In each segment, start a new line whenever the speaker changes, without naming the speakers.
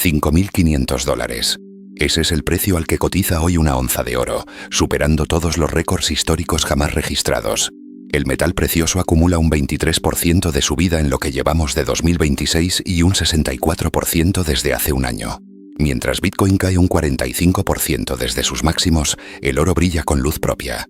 $5.500. Ese es el precio al que cotiza hoy una onza de oro, superando todos los récords históricos jamás registrados. El metal precioso acumula un 23% de subida en lo que llevamos de 2026 y un 64% desde hace un año. Mientras Bitcoin cae un 45% desde sus máximos, el oro brilla con luz propia.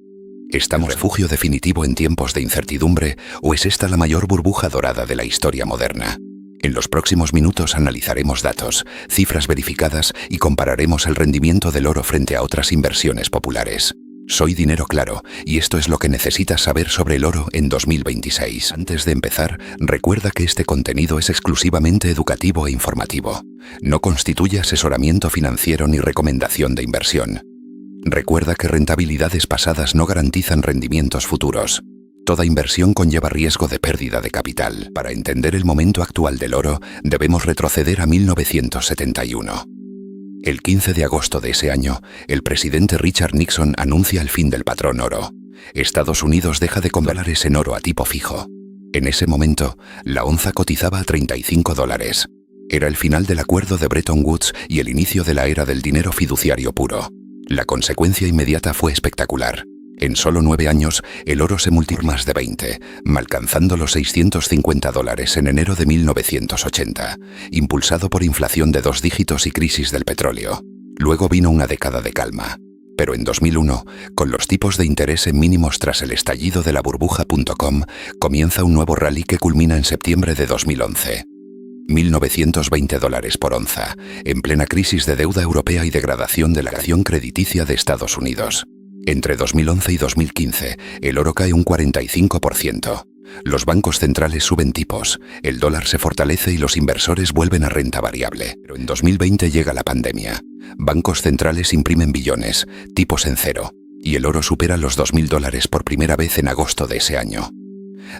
¿Estamos refugio definitivo en tiempos de incertidumbre o es esta la mayor burbuja dorada de la historia moderna? En los próximos minutos analizaremos datos, cifras verificadas y compararemos el rendimiento del oro frente a otras inversiones populares. Soy Dinero Claro y esto es lo que necesitas saber sobre el oro en 2026. Antes de empezar, recuerda que este contenido es exclusivamente educativo e informativo. No constituye asesoramiento financiero ni recomendación de inversión. Recuerda que rentabilidades pasadas no garantizan rendimientos futuros. Toda inversión conlleva riesgo de pérdida de capital. Para entender el momento actual del oro, debemos retroceder a 1971. El 15 de agosto de ese año, el presidente Richard Nixon anuncia el fin del patrón oro. Estados Unidos deja de comprar dólares en oro a tipo fijo. En ese momento, la onza cotizaba a $35. Era el final del acuerdo de Bretton Woods y el inicio de la era del dinero fiduciario puro. La consecuencia inmediata fue espectacular. En solo 9 años, el oro se multiplicó más de 20, alcanzando los $650 en enero de 1980, impulsado por inflación de 2 dígitos y crisis del petróleo. Luego vino una década de calma. Pero en 2001, con los tipos de interés en mínimos tras el estallido de la burbuja.com, comienza un nuevo rally que culmina en septiembre de 2011. $1.920 por onza, en plena crisis de deuda europea y degradación de la acción crediticia de Estados Unidos. Entre 2011 y 2015, el oro cae un 45%. Los bancos centrales suben tipos, el dólar se fortalece y los inversores vuelven a renta variable. Pero en 2020 llega la pandemia. Bancos centrales imprimen billones, tipos en cero, y el oro supera los $2.000 por primera vez en agosto de ese año.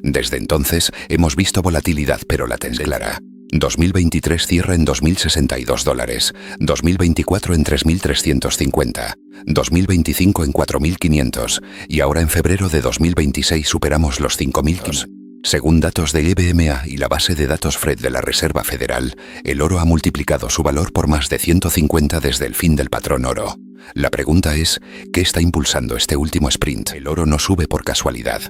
Desde entonces hemos visto volatilidad, pero la tendencia clara. 2023 cierra en $2.062, 2024 en $3.350, 2025 en $4.500 y ahora en febrero de 2026 superamos los $5.500. Según datos de EBMA y la base de datos FRED de la Reserva Federal, el oro ha multiplicado su valor por más de 150 desde el fin del patrón oro. La pregunta es, ¿qué está impulsando este último sprint? El oro no sube por casualidad.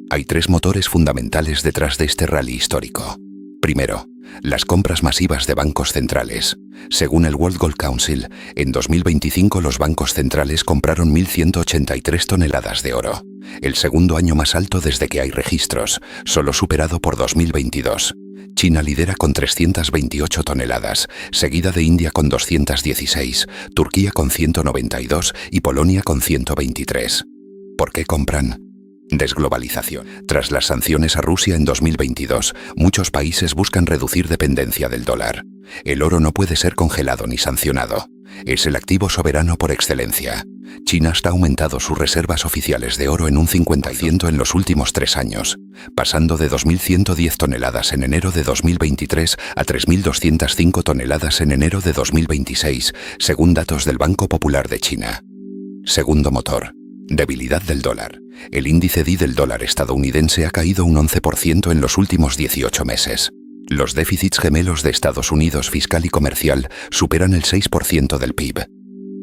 Hay 3 motores fundamentales detrás de este rally histórico. Primero, las compras masivas de bancos centrales. Según el World Gold Council, en 2025 los bancos centrales compraron 1.183 toneladas de oro, el segundo año más alto desde que hay registros, solo superado por 2022. China lidera con 328 toneladas, seguida de India con 216, Turquía con 192 y Polonia con 123. ¿Por qué compran? Desglobalización. Tras las sanciones a Rusia en 2022, muchos países buscan reducir dependencia del dólar. El oro no puede ser congelado ni sancionado. Es el activo soberano por excelencia. China hasta ha aumentado sus reservas oficiales de oro en un 50% en los últimos 3 años, pasando de 2.110 toneladas en enero de 2023 a 3.205 toneladas en enero de 2026, según datos del Banco Popular de China. Segundo motor. Debilidad del dólar. El índice DI del dólar estadounidense ha caído un 11% en los últimos 18 meses. Los déficits gemelos de Estados Unidos fiscal y comercial superan el 6% del PIB.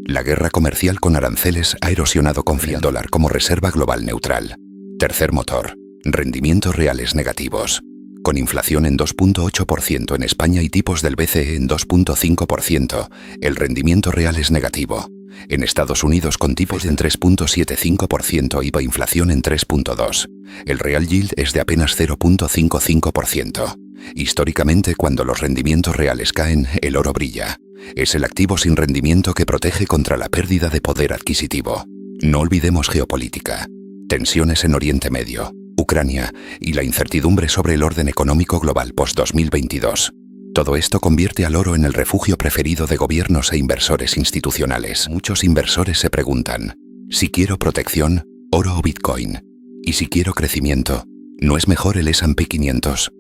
La guerra comercial con aranceles ha erosionado confianza del dólar como reserva global neutral. Tercer motor. Rendimientos reales negativos. Con inflación en 2.8% en España y tipos del BCE en 2.5%, el rendimiento real es negativo. En Estados Unidos con tipos en 3.75% y inflación en 3.2%. El real yield es de apenas 0.55%. Históricamente, cuando los rendimientos reales caen, el oro brilla. Es el activo sin rendimiento que protege contra la pérdida de poder adquisitivo. No olvidemos geopolítica. Tensiones en Oriente Medio, Ucrania y la incertidumbre sobre el orden económico global post-2022. Todo esto convierte al oro en el refugio preferido de gobiernos e inversores institucionales. Muchos inversores se preguntan, si quiero protección, oro o Bitcoin. Y si quiero crecimiento, ¿no es mejor el S&P 500?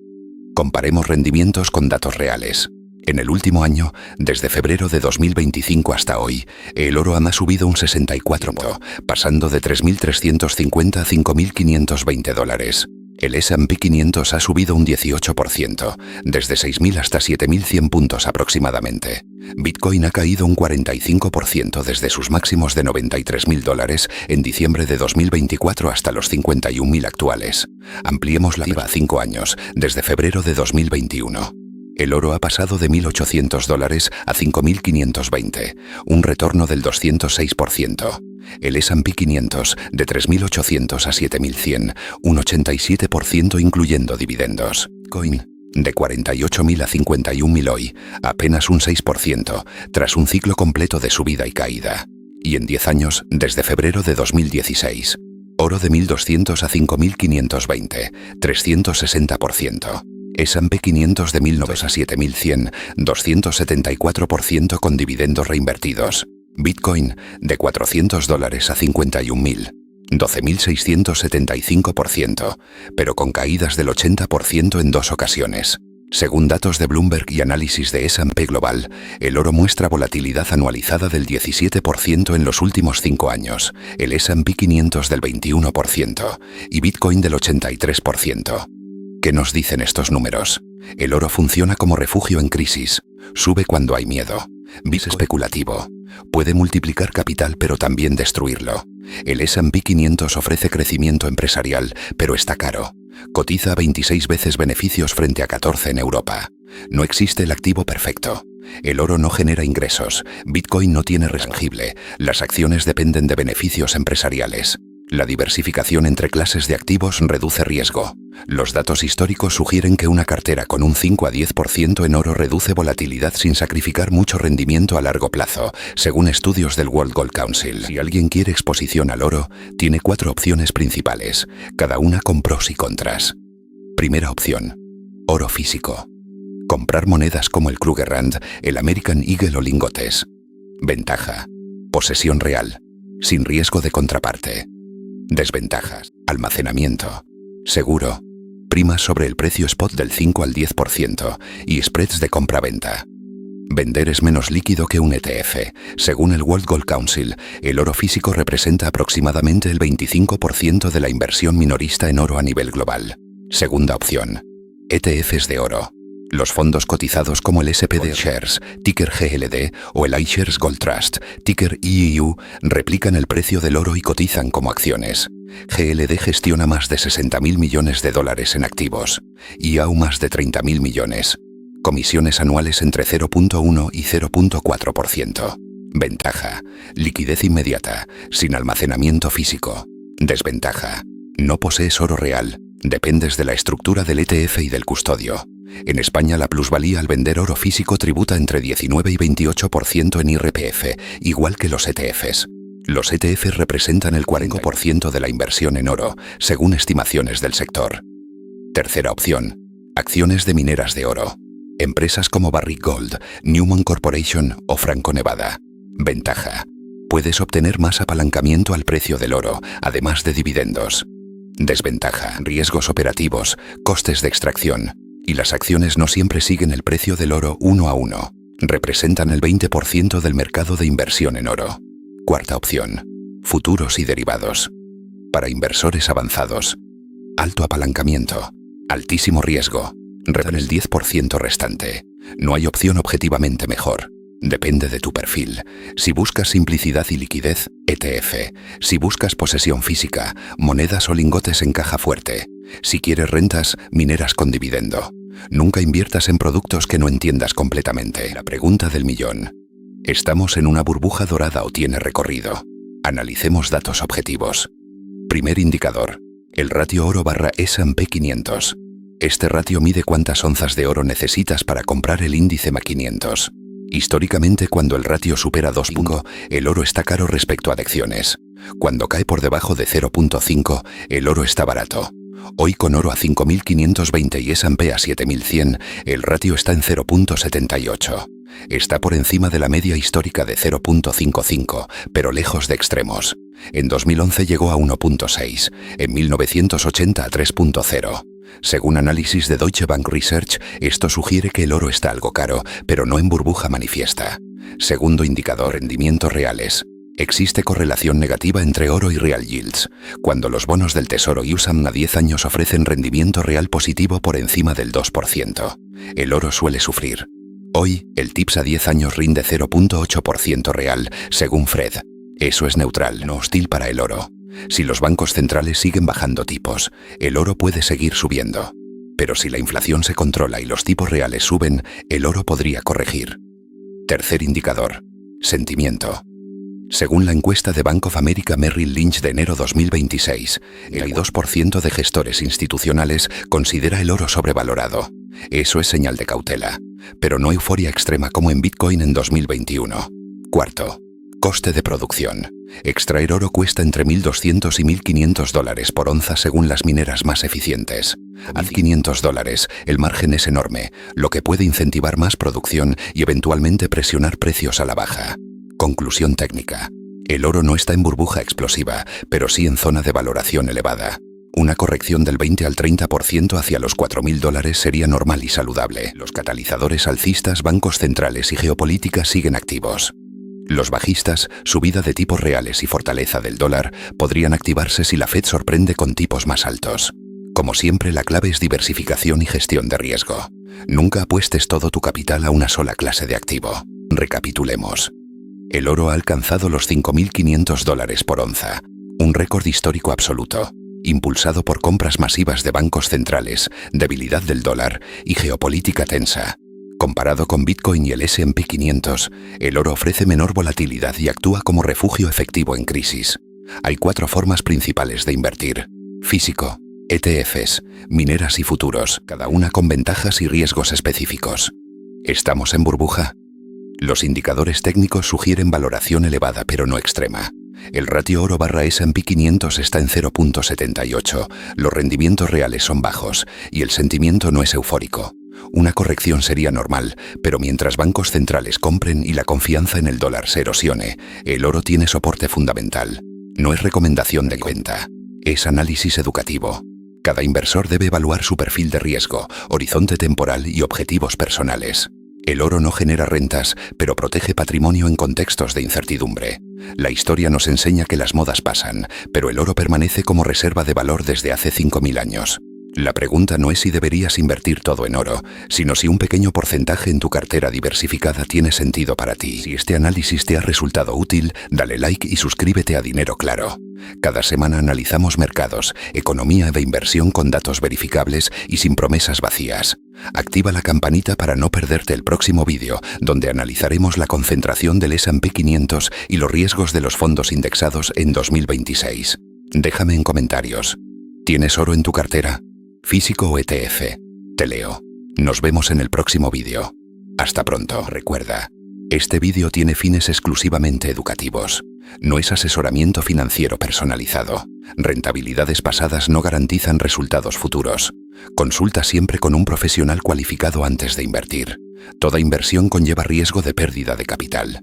Comparemos rendimientos con datos reales. En el último año, desde febrero de 2025 hasta hoy, el oro ha subido un 64%, pasando de $3.350 a $5.520. El S&P 500 ha subido un 18%, desde 6.000 hasta 7.100 puntos aproximadamente. Bitcoin ha caído un 45% desde sus máximos de $93.000 en diciembre de 2024 hasta los 51.000 actuales. Ampliemos la IVA a 5 años, desde febrero de 2021. El oro ha pasado de $1.800 a 5.520, un retorno del 206%. El S&P 500 de 3.800 a 7.100, un 87% incluyendo dividendos. Bitcoin de 48.000 a 51.000 hoy, apenas un 6%, tras un ciclo completo de subida y caída. Y en 10 años, desde febrero de 2016. Oro de 1.200 a 5.520, 360%. S&P 500 de 1.900 a 7.100, 274% con dividendos reinvertidos. Bitcoin de $400 a 51.000, 12.675%, pero con caídas del 80% en 2 ocasiones. Según datos de Bloomberg y análisis de S&P Global, el oro muestra volatilidad anualizada del 17% en los últimos 5 años, el S&P 500 del 21% y Bitcoin del 83%. ¿Qué nos dicen estos números? El oro funciona como refugio en crisis, sube cuando hay miedo. Es especulativo. Puede multiplicar capital pero también destruirlo. El S&P 500 ofrece crecimiento empresarial, pero está caro. Cotiza a 26 veces beneficios frente a 14 en Europa. No existe el activo perfecto. El oro no genera ingresos. Bitcoin no tiene tangible. Las acciones dependen de beneficios empresariales. La diversificación entre clases de activos reduce riesgo. Los datos históricos sugieren que una cartera con un 5 a 10% en oro reduce volatilidad sin sacrificar mucho rendimiento a largo plazo, según estudios del World Gold Council. Si alguien quiere exposición al oro, tiene 4 opciones principales, cada una con pros y contras. Primera opción: oro físico. Comprar monedas como el Krugerrand, el American Eagle o lingotes. Ventaja: posesión real, sin riesgo de contraparte. Desventajas: almacenamiento, seguro, primas sobre el precio spot del 5 al 10% y spreads de compra-venta. Vender es menos líquido que un ETF. Según el World Gold Council, el oro físico representa aproximadamente el 25% de la inversión minorista en oro a nivel global. Segunda opción: ETFs de oro. Los fondos cotizados como el SPD Shares, ticker GLD, o el iShares Gold Trust, ticker IEU, replican el precio del oro y cotizan como acciones. GLD gestiona más de $60.000 millones en activos, IAU más de $30.000 millones. Comisiones anuales entre 0.1 y 0.4%. Ventaja: liquidez inmediata, sin almacenamiento físico. Desventaja: no posees oro real, dependes de la estructura del ETF y del custodio. En España la plusvalía al vender oro físico tributa entre 19 y 28% en IRPF, igual que los ETFs. Los ETFs representan el 40% de la inversión en oro, según estimaciones del sector. Tercera opción: acciones de mineras de oro. Empresas como Barrick Gold, Newmont Corporation o Franco-Nevada. Ventaja: puedes obtener más apalancamiento al precio del oro, además de dividendos. Desventaja: riesgos operativos, costes de extracción. Y las acciones no siempre siguen el precio del oro 1 a 1. Representan el 20% del mercado de inversión en oro. Cuarta opción: futuros y derivados. Para inversores avanzados. Alto apalancamiento, altísimo riesgo. Redan el 10% restante. No hay opción objetivamente mejor. Depende de tu perfil. Si buscas simplicidad y liquidez, ETF. Si buscas posesión física, monedas o lingotes en caja fuerte. Si quieres rentas, mineras con dividendo. Nunca inviertas en productos que no entiendas completamente. La pregunta del millón: ¿estamos en una burbuja dorada o tiene recorrido? Analicemos datos objetivos. Primer indicador: el ratio oro/S&P 500. Este ratio mide cuántas onzas de oro necesitas para comprar el índice MA 500. Históricamente, cuando el ratio supera 2.5, el oro está caro respecto a acciones. Cuando cae por debajo de 0.5, el oro está barato. Hoy, con oro a 5.520 y S&P a 7.100, el ratio está en 0.78. Está por encima de la media histórica de 0.55, pero lejos de extremos. En 2011 llegó a 1.6, en 1980 a 3.0. Según análisis de Deutsche Bank Research, esto sugiere que el oro está algo caro, pero no en burbuja manifiesta. Segundo indicador: rendimientos reales. Existe correlación negativa entre oro y real yields, cuando los bonos del Tesoro USAM a 10 años ofrecen rendimiento real positivo por encima del 2%. El oro suele sufrir. Hoy, el TIPS a 10 años rinde 0.8% real, según Fred. Eso es neutral, no hostil para el oro. Si los bancos centrales siguen bajando tipos, el oro puede seguir subiendo. Pero si la inflación se controla y los tipos reales suben, el oro podría corregir. Tercer indicador. Sentimiento. Según la encuesta de Bank of America Merrill Lynch de enero 2026, el 2% de gestores institucionales considera el oro sobrevalorado. Eso es señal de cautela, pero no euforia extrema como en Bitcoin en 2021. Cuarto. Coste de producción. Extraer oro cuesta entre $1.200 y $1.500 por onza según las mineras más eficientes. A $1.500, el margen es enorme, lo que puede incentivar más producción y eventualmente presionar precios a la baja. Conclusión técnica. El oro no está en burbuja explosiva, pero sí en zona de valoración elevada. Una corrección del 20 al 30% hacia los $4.000 sería normal y saludable. Los catalizadores alcistas, bancos centrales y geopolítica siguen activos. Los bajistas, subida de tipos reales y fortaleza del dólar, podrían activarse si la Fed sorprende con tipos más altos. Como siempre, la clave es diversificación y gestión de riesgo. Nunca apuestes todo tu capital a una sola clase de activo. Recapitulemos. El oro ha alcanzado los $5.500 por onza, un récord histórico absoluto, impulsado por compras masivas de bancos centrales, debilidad del dólar y geopolítica tensa. Comparado con Bitcoin y el S&P 500, el oro ofrece menor volatilidad y actúa como refugio efectivo en crisis. Hay 4 formas principales de invertir: físico, ETFs, mineras y futuros, cada una con ventajas y riesgos específicos. ¿Estamos en burbuja? Los indicadores técnicos sugieren valoración elevada pero no extrema. El ratio oro/S&P 500 está en 0.78, los rendimientos reales son bajos y el sentimiento no es eufórico. Una corrección sería normal, pero mientras bancos centrales compren y la confianza en el dólar se erosione, el oro tiene soporte fundamental. No es recomendación de venta, es análisis educativo. Cada inversor debe evaluar su perfil de riesgo, horizonte temporal y objetivos personales. El oro no genera rentas, pero protege patrimonio en contextos de incertidumbre. La historia nos enseña que las modas pasan, pero el oro permanece como reserva de valor desde hace 5.000 años. La pregunta no es si deberías invertir todo en oro, sino si un pequeño porcentaje en tu cartera diversificada tiene sentido para ti. Si este análisis te ha resultado útil, dale like y suscríbete a Dinero Claro. Cada semana analizamos mercados, economía e inversión con datos verificables y sin promesas vacías. Activa la campanita para no perderte el próximo vídeo, donde analizaremos la concentración del S&P 500 y los riesgos de los fondos indexados en 2026. Déjame en comentarios. ¿Tienes oro en tu cartera? ¿Físico o ETF? Te leo. Nos vemos en el próximo vídeo. Hasta pronto. Recuerda, este vídeo tiene fines exclusivamente educativos. No es asesoramiento financiero personalizado. Rentabilidades pasadas no garantizan resultados futuros. Consulta siempre con un profesional cualificado antes de invertir. Toda inversión conlleva riesgo de pérdida de capital.